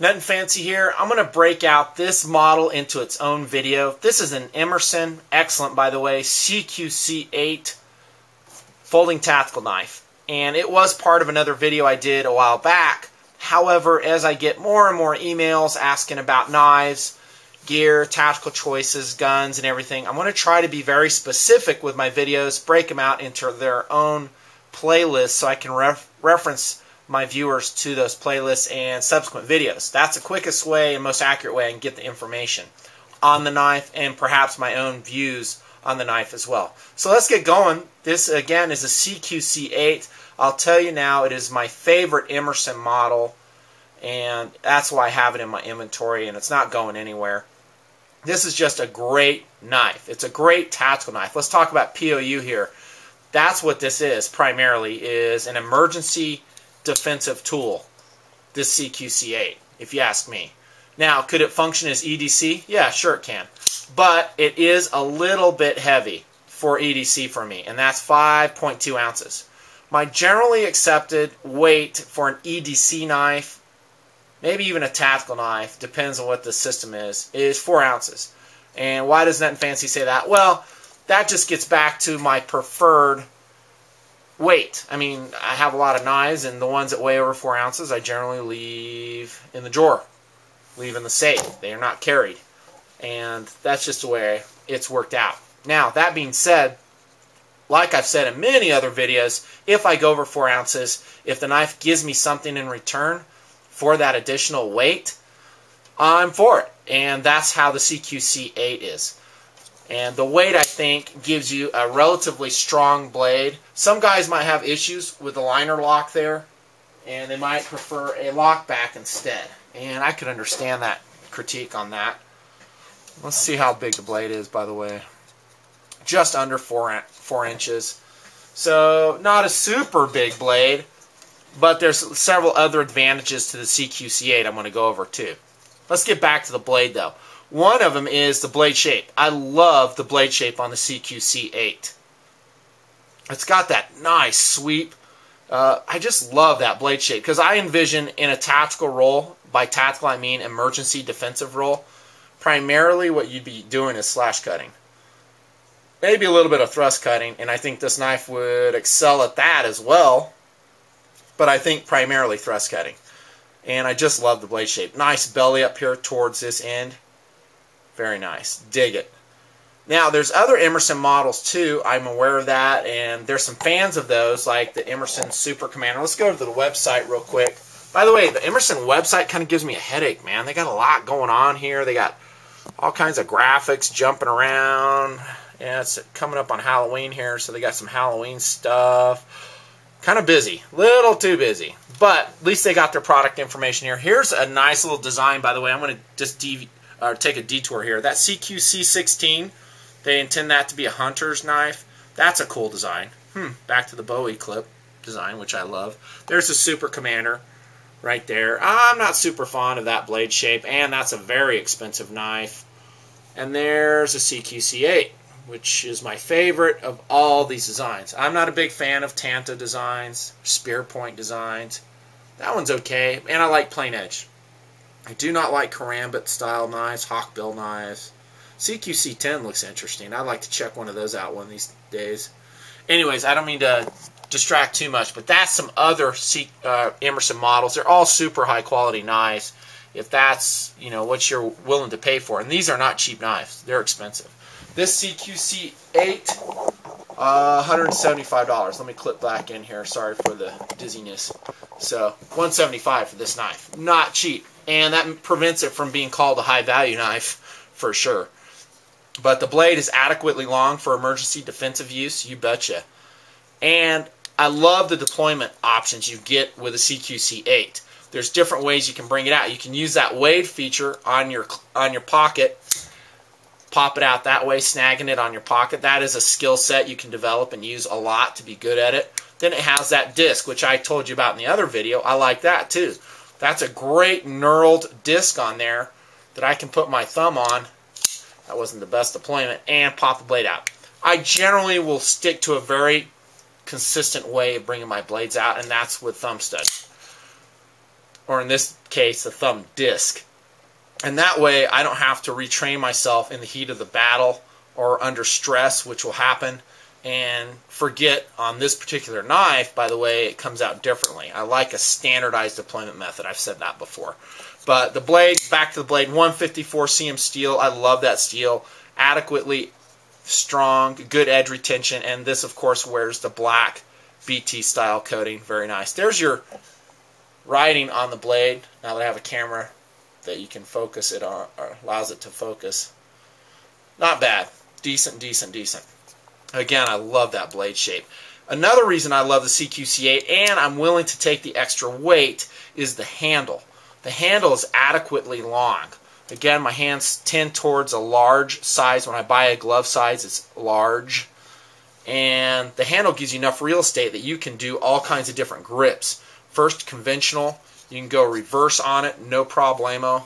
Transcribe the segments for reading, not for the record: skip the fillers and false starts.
Nutnfancy here. I'm going to break out this model into its own video. This is an Emerson, excellent by the way, CQC-8 folding tactical knife. And it was part of another video I did a while back. However, as I get more and more emails asking about knives, gear, tactical choices, guns, and everything, I'm going to try to be very specific with my videos, break them out into their own playlists so I can reference my viewers to those playlists and subsequent videos. That's the quickest way and most accurate way I can get the information on the knife and perhaps my own views on the knife as well. So let's get going. This again is a CQC-8. I'll tell you now, it is my favorite Emerson model, and that's why I have it in my inventory, and it's not going anywhere. This is just a great knife. It's a great tactical knife. Let's talk about POU here. That's what this is primarily, is an emergency defensive tool, this CQC-8, if you ask me. Now, could it function as EDC? Yeah, sure it can. But it is a little bit heavy for EDC for me, and that's 5.2 ounces. My generally accepted weight for an EDC knife, maybe even a tactical knife, depends on what the system is 4 ounces. And why does Nutnfancy say that? Well, that just gets back to my preferred weight. I mean, I have a lot of knives, and the ones that weigh over 4 ounces I generally leave in the drawer, leave in the safe. They are not carried. And that's just the way it's worked out. Now, that being said, like I've said in many other videos, if I go over 4 ounces, if the knife gives me something in return for that additional weight, I'm for it. And that's how the CQC-8 is. And the weight, I think, gives you a relatively strong blade. Some guys might have issues with the liner lock there, and they might prefer a lock back instead. And I could understand that critique on that. Let's see how big the blade is, by the way. Just under 4 inches. So, not a super big blade, but there's several other advantages to the CQC-8 I'm going to go over too. Let's get back to the blade though. One of them is the blade shape. I love the blade shape on the CQC-8. It's got that nice sweep. I just love that blade shape because I envision in a tactical role, by tactical I mean emergency defensive role, primarily what you'd be doing is slash cutting. Maybe a little bit of thrust cutting, and I think this knife would excel at that as well, but I think primarily thrust cutting. And I just love the blade shape. Nice belly up here towards this end. Very nice. Dig it. Now, there's other Emerson models too. I'm aware of that, and there's some fans of those, like the Emerson Super Commander. Let's go to the website real quick. By the way, the Emerson website kind of gives me a headache, man. They got a lot going on here. They got all kinds of graphics jumping around. Yeah, it's coming up on Halloween here, so they got some Halloween stuff. Kind of busy. Little too busy. But at least they got their product information here. Here's a nice little design, by the way. I'm going to just take a detour here. That CQC-16, they intend that to be a hunter's knife. That's a cool design. Back to the Bowie clip design, which I love. There's a Super Commander right there. I'm not super fond of that blade shape, and that's a very expensive knife. And there's a CQC-8, which is my favorite of all these designs. I'm not a big fan of Tanto designs, spear point designs. That one's okay, and I like plain edge. I do not like karambit style knives, hawkbill knives. CQC-10 looks interesting. I'd like to check one of those out one of these days. Anyways, I don't mean to distract too much, but that's some other Emerson models. They're all super high quality knives if that's, you know, what you're willing to pay for. And these are not cheap knives. They're expensive. This CQC-8, $175. Let me clip back in here. Sorry for the dizziness. So, $175 for this knife. Not cheap. And that prevents it from being called a high-value knife, for sure. But the blade is adequately long for emergency defensive use, you betcha. And I love the deployment options you get with a CQC-8. There's different ways you can bring it out. You can use that wave feature on your pocket. Pop it out that way, snagging it on your pocket. That is a skill set you can develop and use a lot to be good at it. Then it has that disc, which I told you about in the other video. I like that too. That's a great knurled disc on there that I can put my thumb on. That wasn't the best deployment. And pop the blade out. I generally will stick to a very consistent way of bringing my blades out, and that's with thumb studs. or in this case, the thumb disc. And that way I don't have to retrain myself in the heat of the battle or under stress, which will happen, and forget on this particular knife, by the way, it comes out differently. I like a standardized deployment method. I've said that before. But the blade, back to the blade, 154 cm steel. I love that steel. Adequately strong, good edge retention, and this, of course, wears the black BT style coating. Very nice. There's your writing on the blade. Now that I have a camera that you can focus it on, or allows it to focus. Not bad. Decent, decent, decent. Again, I love that blade shape. Another reason I love the CQC-8, and I'm willing to take the extra weight, is the handle. The handle is adequately long. Again, my hands tend towards a large size. When I buy a glove size, it's large. And the handle gives you enough real estate that you can do all kinds of different grips. First, conventional. You can go reverse on it, no problemo.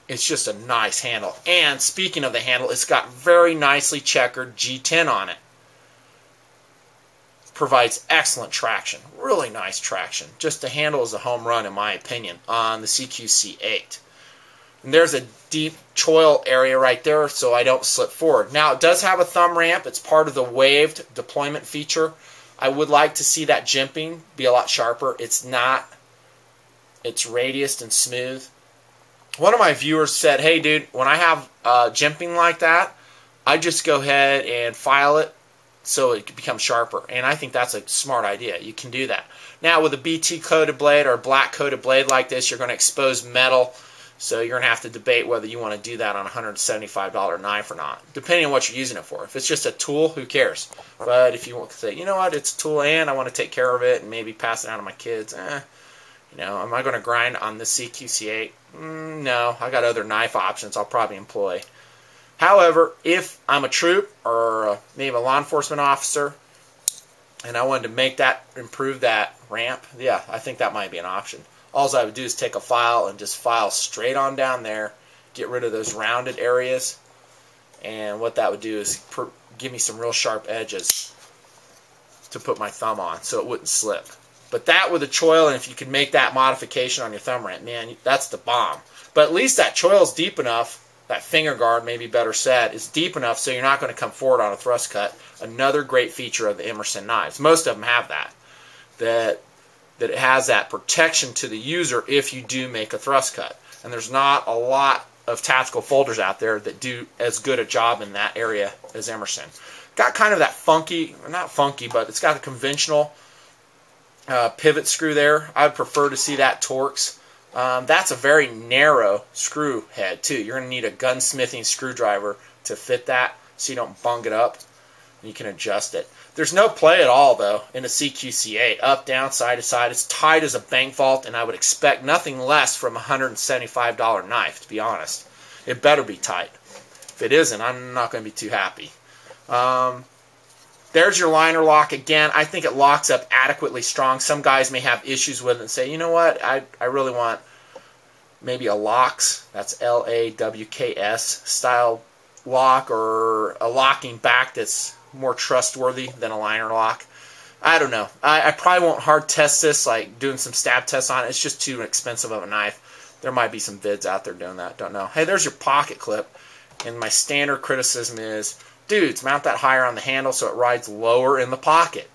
It's just a nice handle. And speaking of the handle, it's got very nicely checkered G10 on it. Provides excellent traction. Really nice traction. Just the handle is a home run, in my opinion, on the CQC-8. And there's a deep choil area right there so I don't slip forward. Now, it does have a thumb ramp. It's part of the waved deployment feature. I would like to see that jimping be a lot sharper. It's not. It's radiused and smooth. One of my viewers said, hey dude, when I have jimping like that, I just go ahead and file it so it becomes sharper. And I think that's a smart idea. You can do that. Now with a BT coated blade or a black coated blade like this, you're going to expose metal. So you're going to have to debate whether you want to do that on a $175 knife or not, depending on what you're using it for. If it's just a tool, who cares? But if you want to say, you know what, it's a tool and I want to take care of it and maybe pass it out to my kids, you know, am I going to grind on the CQC-8? No, I got other knife options I'll probably employ. However, if I'm a troop or maybe a law enforcement officer and I wanted to make that, improve that ramp, yeah, I think that might be an option. All I would do is take a file and just file straight on down there, get rid of those rounded areas, and what that would do is give me some real sharp edges to put my thumb on so it wouldn't slip. But that with a choil, and if you can make that modification on your thumb ramp, man, that's the bomb. But at least that choil is deep enough, that finger guard, maybe better said, is deep enough so you're not going to come forward on a thrust cut. Another great feature of the Emerson knives. Most of them have that. That it has that protection to the user if you do make a thrust cut. And there's not a lot of tactical folders out there that do as good a job in that area as Emerson. Got kind of that funky, not funky, but it's got a conventional pivot screw there. I would prefer to see that Torx. That's a very narrow screw head too. You're going to need a gunsmithing screwdriver to fit that so you don't bung it up. You can adjust it. There's no play at all though in a CQC-8. Up, down, side to side. It's tight as a bank vault, and I would expect nothing less from a $175 knife, to be honest. It better be tight. If it isn't, I'm not going to be too happy. There's your liner lock. Again, I think it locks up adequately strong. Some guys may have issues with it and say, you know what, I really want maybe a LOX, that's L-A-W-K-S style lock, or a locking back that's more trustworthy than a liner lock. I don't know. I probably won't hard test this, like doing some stab tests on it. It's just too expensive of a knife. There might be some vids out there doing that. Don't know. Hey, there's your pocket clip. And my standard criticism is, dudes, mount that higher on the handle so it rides lower in the pocket.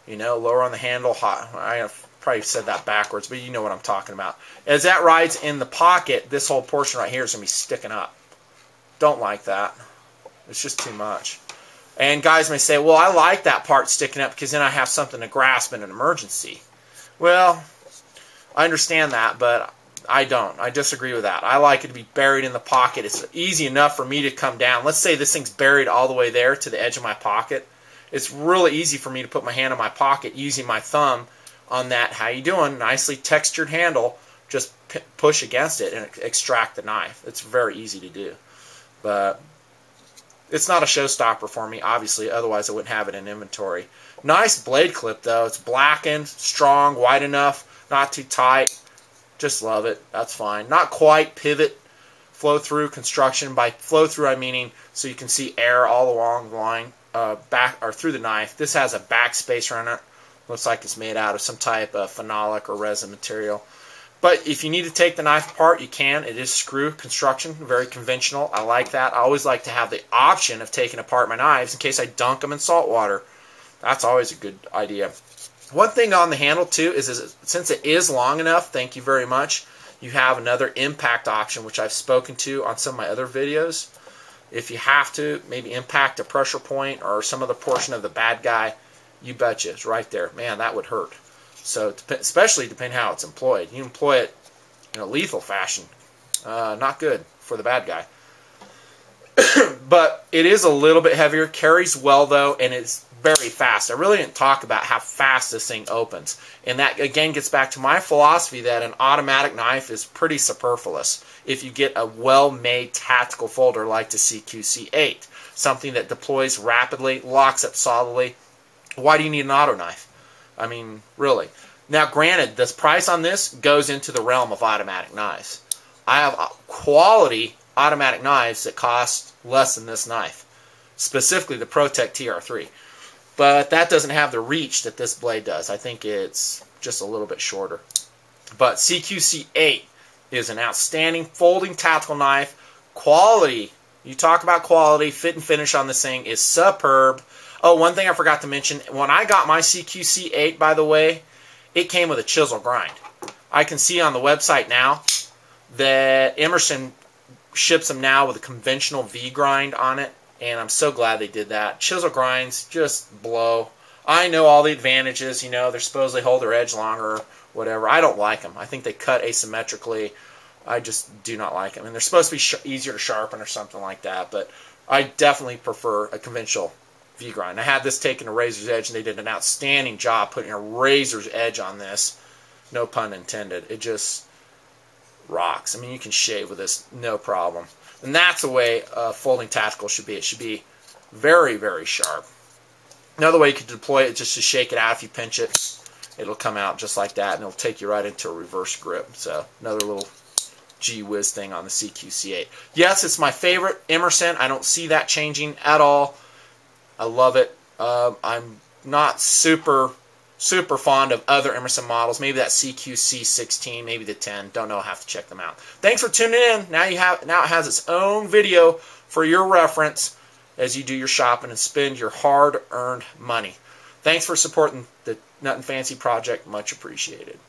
You know, lower on the handle. I have probably said that backwards, but you know what I'm talking about. As that rides in the pocket, this whole portion right here is going to be sticking up. Don't like that. It's just too much. And guys may say, well, I like that part sticking up because then I have something to grasp in an emergency. Well, I understand that, but I don't. I disagree with that. I like it to be buried in the pocket. It's easy enough for me to come down. Let's say this thing's buried all the way there to the edge of my pocket. It's really easy for me to put my hand in my pocket using my thumb on that, how you doing, nicely textured handle. Just push against it and extract the knife. It's very easy to do. But it's not a showstopper for me, obviously. Otherwise, I wouldn't have it in inventory. Nice blade clip, though. It's blackened, strong, wide enough, not too tight. Just love it. That's fine. Not quite pivot flow-through construction. By flow-through, I mean so you can see air all along the line, back or through the knife. This has a backspacer on it. Looks like it's made out of some type of phenolic or resin material. But if you need to take the knife apart, you can. It is screw construction, very conventional. I like that. I always like to have the option of taking apart my knives in case I dunk them in salt water. That's always a good idea. One thing on the handle too is since it is long enough, thank you very much, you have another impact option, which I've spoken to on some of my other videos. If you have to maybe impact a pressure point or some other portion of the bad guy, you betcha, it's right there. Man, that would hurt. So, especially depending how it's employed. You employ it in a lethal fashion, not good for the bad guy. But it is a little bit heavier, carries well though, and it's very fast. I really didn't talk about how fast this thing opens. And that again gets back to my philosophy that an automatic knife is pretty superfluous if you get a well-made tactical folder like the CQC-8. Something that deploys rapidly, locks up solidly. Why do you need an auto knife? I mean, really. Now, granted, the price on this goes into the realm of automatic knives. I have quality automatic knives that cost less than this knife, specifically the ProTech TR3. But that doesn't have the reach that this blade does. I think it's just a little bit shorter. But CQC-8 is an outstanding folding tactical knife. Quality, you talk about quality, fit and finish on this thing is superb. Oh, one thing I forgot to mention, when I got my CQC-8, by the way, it came with a chisel grind. I can see on the website now that Emerson ships them now with a conventional V grind on it, and I'm so glad they did that. Chisel grinds just blow. I know all the advantages, you know, they're supposedly hold their edge longer, whatever. I don't like them. I think they cut asymmetrically. I just do not like them. And they're supposed to be easier to sharpen or something like that, but I definitely prefer a conventional V grind. I had this taken to Razor's Edge, and they did an outstanding job putting a razor's edge on this. No pun intended. It just rocks. I mean, you can shave with this, no problem. And that's the way folding tactical should be. It should be very, very sharp. Another way you could deploy it is just to shake it out. If you pinch it, it'll come out just like that, and it'll take you right into a reverse grip. So another little gee whiz thing on the CQC-8. Yes, it's my favorite Emerson. I don't see that changing at all. I love it. I'm not super fond of other Emerson models. Maybe that CQC-16, maybe the 10. Don't know. I'll have to check them out. Thanks for tuning in. Now it has its own video for your reference as you do your shopping and spend your hard-earned money. Thanks for supporting the Nutnfancy project. Much appreciated.